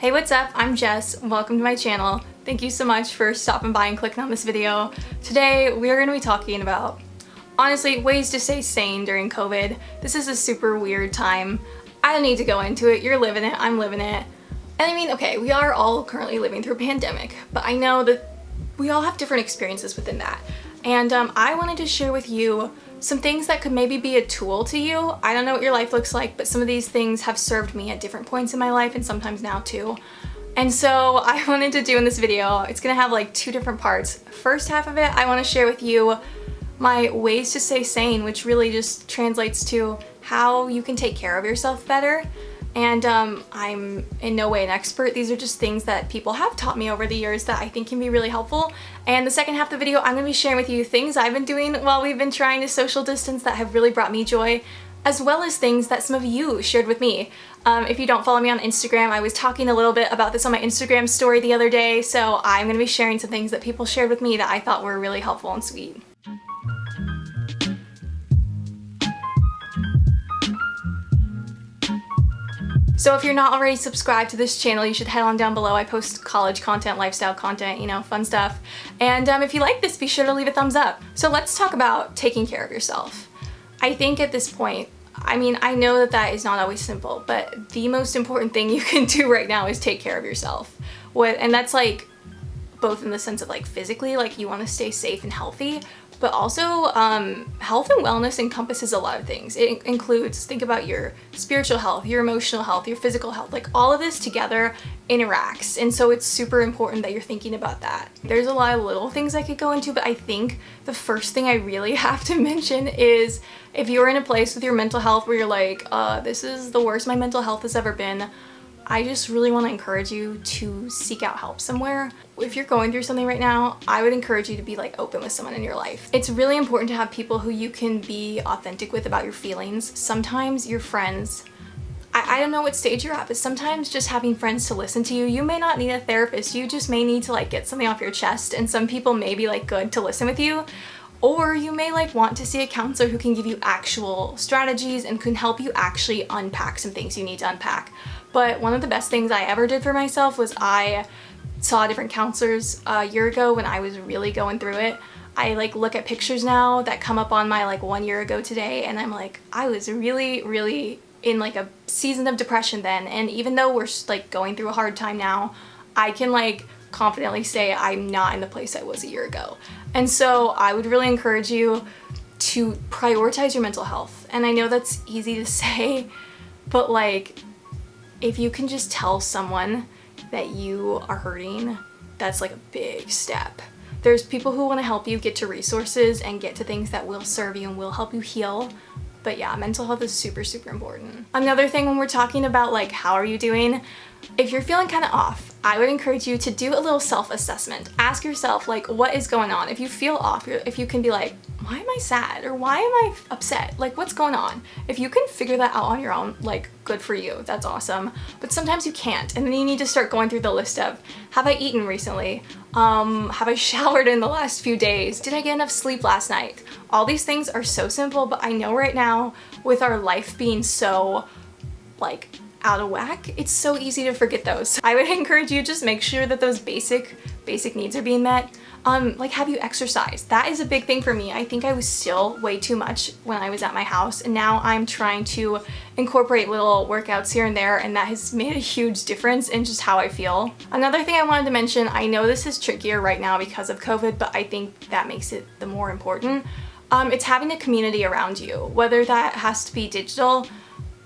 Hey, what's up? I'm Jess. Welcome to my channel. Thank you so much for stopping by and clicking on this video. Today, we are going to be talking about, honestly, ways to stay sane during COVID. This is a super weird time. I don't need to go into it. You're living it. I'm living it. And I mean, okay, we are all currently living through a pandemic, but I know that we all have different experiences within that. And I wanted to share with you some things that could maybe be a tool to you. I don't know what your life looks like, but some of these things have served me at different points in my life and sometimes now too. And so I wanted to do in this video, it's gonna have like two different parts. First half of it, I wanna share with you my ways to stay sane, which really just translates to how you can take care of yourself better. And I'm in no way an expert. These are just things that people have taught me over the years that I think can be really helpful. And the second half of the video, I'm going to be sharing with you things I've been doing while we've been trying to social distance that have really brought me joy, as well as things that some of you shared with me. If you don't follow me on Instagram, I was talking a little bit about this on my Instagram story the other day, so I'm going to be sharing some things that people shared with me that I thought were really helpful and sweet. So if you're not already subscribed to this channel, you should head on down below. I post college content, lifestyle content, you know, fun stuff. And if you like this, be sure to leave a thumbs up. So let's talk about taking care of yourself. I think at this point, I mean, I know that that is not always simple, but the most important thing you can do right now is take care of yourself. And that's like both in the sense of like physically, like you want to stay safe and healthy, but also health and wellness encompasses a lot of things. It includes, think about your spiritual health, your emotional health, your physical health, like all of this together interacts. And so it's super important that you're thinking about that. There's a lot of little things I could go into, but I think the first thing I really have to mention is if you're in a place with your mental health where you're like, this is the worst my mental health has ever been, I just really want to encourage you to seek out help somewhere. If you're going through something right now, I would encourage you to be like open with someone in your life. It's really important to have people who you can be authentic with about your feelings. Sometimes your friends, I don't know what stage you're at, but sometimes just having friends to listen to you, you may not need a therapist, you just may need to like get something off your chest, and some people may be like good to listen with you. Or you may like want to see a counselor who can give you actual strategies and can help you actually unpack some things you need to unpack. But one of the best things I ever did for myself was I saw different counselors a year ago when I was really going through it. I like look at pictures now that come up on my like 1 year ago today, and I'm like, I was really in like a season of depression then. And even though we're like going through a hard time now, I can like confidently say I'm not in the place I was a year ago. And so I would really encourage you to prioritize your mental health. And I know that's easy to say, but like if you can just tell someone that you are hurting, that's like a big step. There's people who want to help you get to resources and get to things that will serve you and will help you heal. But yeah, mental health is super important. Another thing when we're talking about like how are you doing, if you're feeling kind of off, I would encourage you to do a little self-assessment. Ask yourself like what is going on. If you feel off, if you can be like, why am I sad? Or why am I upset? Like what's going on? If you can figure that out on your own, like good for you, that's awesome. But sometimes you can't, and then you need to start going through the list of, have I eaten recently? Have I showered in the last few days? Did I get enough sleep last night? All these things are so simple, but I know right now with our life being so like out of whack, it's so easy to forget those. I would encourage you just make sure that those basic needs are being met. Like have you exercised? That is a big thing for me. I think I was still way too much when I was at my house, and now I'm trying to incorporate little workouts here and there, and that has made a huge difference in just how I feel. Another thing I wanted to mention, I know this is trickier right now because of COVID, but I think that makes it the more important. It's having a community around you, whether that has to be digital.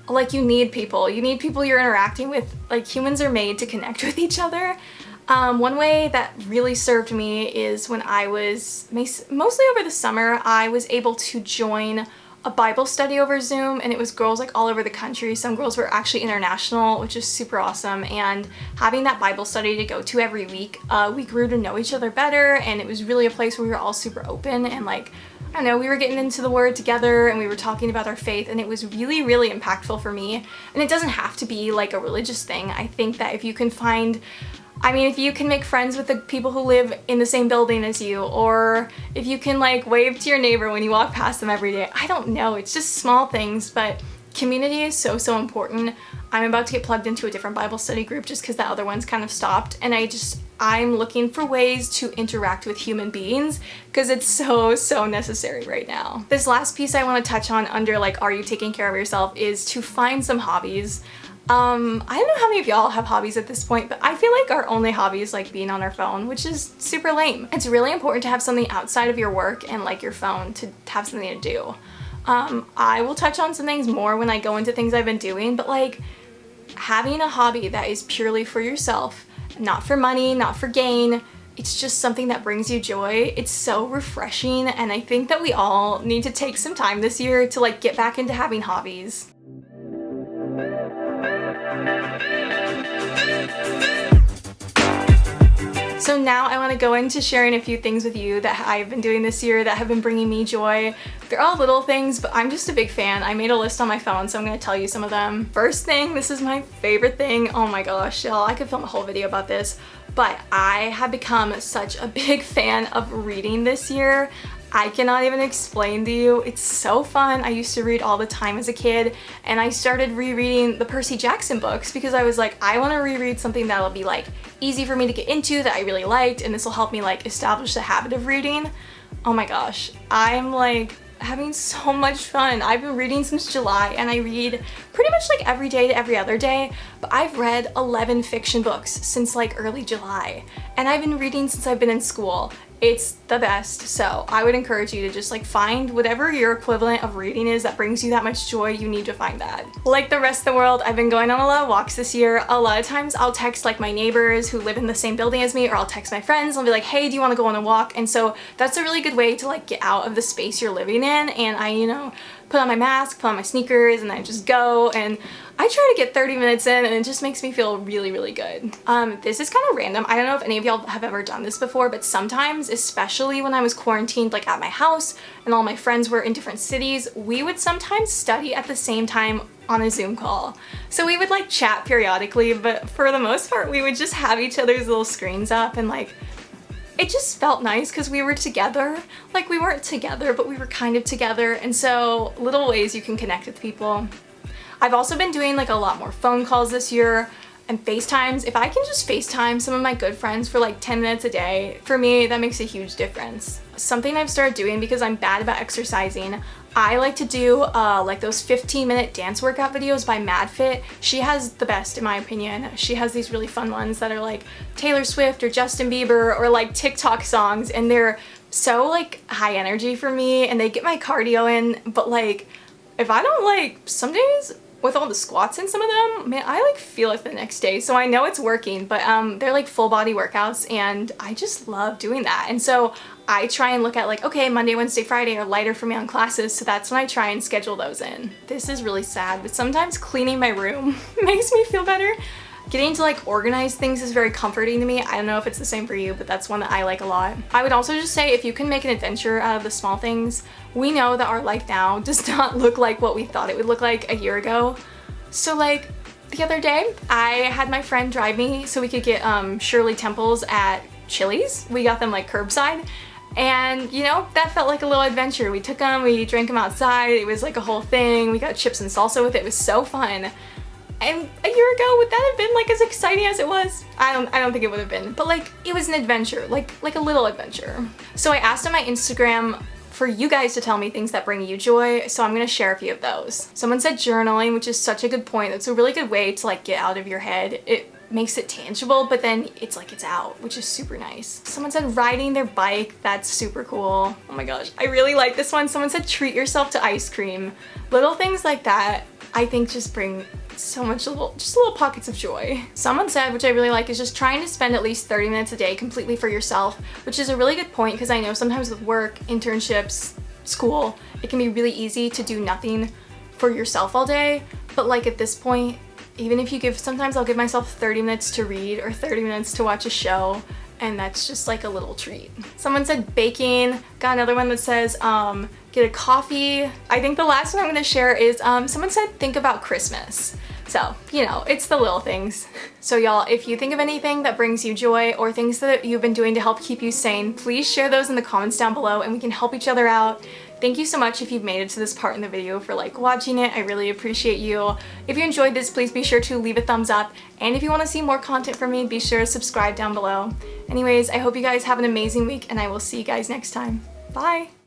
Like you need people you're interacting with. Like humans are made to connect with each other. One way that really served me is when I was, mostly over the summer, I was able to join a Bible study over Zoom, and it was girls like all over the country. Some girls were actually international, which is super awesome. And having that Bible study to go to every week, we grew to know each other better, and it was really a place where we were all super open and like, I don't know, we were getting into the word together and we were talking about our faith, and it was really impactful for me. And it doesn't have to be like a religious thing. I think that if you can find, if you can make friends with the people who live in the same building as you, or if you can like wave to your neighbor when you walk past them every day, I don't know, it's just small things, but Community is so important. I'm about to get plugged into a different Bible study group just because the other one's kind of stopped, and I'm looking for ways to interact with human beings because it's so necessary right now. This last piece I want to touch on under like, are you taking care of yourself, is to find some hobbies. I don't know how many of y'all have hobbies at this point, but I feel like our only hobby is like being on our phone, which is super lame. It's really important to have something outside of your work and like your phone to have something to do. I will touch on some things more when I go into things I've been doing, but like having a hobby that is purely for yourself, not for money, not for gain, it's just something that brings you joy. It's so refreshing, and I think that we all need to take some time this year to like get back into having hobbies. So now I want to go into sharing a few things with you that I've been doing this year that have been bringing me joy. They're all little things, but I'm just a big fan. I made a list on my phone, so I'm going to tell you some of them. First thing, this is my favorite thing. Oh my gosh, y'all, I could film a whole video about this, but I have become such a big fan of reading this year. I cannot even explain to you. It's so fun. I used to read all the time as a kid, and I started rereading the Percy Jackson books because I was like, I want to reread something that'll be like easy for me to get into, that I really liked, and this will help me like establish the habit of reading. Oh my gosh, I'm like having so much fun. I've been reading since July, and I read pretty much like every day to every other day, but I've read 11 fiction books since like early July, and I've been reading since I've been in school. It's the best, so I would encourage you to just like find whatever your equivalent of reading is that brings you that much joy. You need to find that. Like the rest of the world, I've been going on a lot of walks this year. A lot of times I'll text like my neighbors who live in the same building as me, or I'll text my friends. I'll be like, hey, do you want to go on a walk? And so that's a really good way to like get out of the space you're living in, and I, you know, put on my mask, put on my sneakers, and I just go, and I try to get 30 minutes in, and it just makes me feel really good. This is kind of random. I don't know if any of y'all have ever done this before, but sometimes, especially when I was quarantined like at my house and all my friends were in different cities, we would sometimes study at the same time on a Zoom call. So we would like chat periodically, but for the most part we would just have each other's little screens up, and like it just felt nice because we were together. Like we weren't together, but we were kind of together, and so little ways you can connect with people. I've also been doing like a lot more phone calls this year and FaceTimes. If I can just FaceTime some of my good friends for like 10 minutes a day, for me that makes a huge difference. Something I've started doing because I'm bad about exercising, I like to do like those 15-minute dance workout videos by MadFit. She has the best in my opinion. She has these really fun ones that are like Taylor Swift or Justin Bieber or like TikTok songs, and they're so like high energy for me, and they get my cardio in. But like if I don't, like some days with all the squats in some of them, man, I like feel it the next day. So I know it's working, but they're like full body workouts, and I just love doing that. And so I try and look at like, okay, Monday, Wednesday, Friday are lighter for me on classes, so that's when I try and schedule those in. This is really sad, but sometimes cleaning my room makes me feel better. Getting to like organize things is very comforting to me. I don't know if it's the same for you, but that's one that I like a lot. I would also just say, if you can make an adventure out of the small things, we know that our life now does not look like what we thought it would look like a year ago. So like the other day, I had my friend drive me so we could get Shirley Temples at Chili's. We got them like curbside. And you know, that felt like a little adventure. We took them, we drank them outside. It was like a whole thing. We got chips and salsa with it. It was so fun. And a year ago, would that have been like as exciting as it was? I don't think it would have been, but like it was an adventure, like a little adventure. So I asked on my Instagram for you guys to tell me things that bring you joy, so I'm gonna share a few of those. Someone said journaling, which is such a good point. That's a really good way to like get out of your head. It makes it tangible, but then it's like it's out, which is super nice. Someone said riding their bike. That's super cool. Oh my gosh, I really like this one. Someone said treat yourself to ice cream. Little things like that I think just bring so much just little pockets of joy. Someone said, which I really like, is just trying to spend at least 30 minutes a day completely for yourself, which is a really good point because I know sometimes with work, internships, school, it can be really easy to do nothing for yourself all day. But like at this point, even if you sometimes I'll give myself 30 minutes to read or 30 minutes to watch a show, and that's just like a little treat. Someone said baking. Got another one that says get a coffee. I think the last one I'm gonna share is someone said think about Christmas. So, you know, it's the little things. So y'all, if you think of anything that brings you joy or things that you've been doing to help keep you sane, please share those in the comments down below and we can help each other out. Thank you so much if you've made it to this part in the video for like watching it. I really appreciate you. If you enjoyed this, please be sure to leave a thumbs up. And if you want to see more content from me, be sure to subscribe down below. Anyways, I hope you guys have an amazing week and I will see you guys next time. Bye!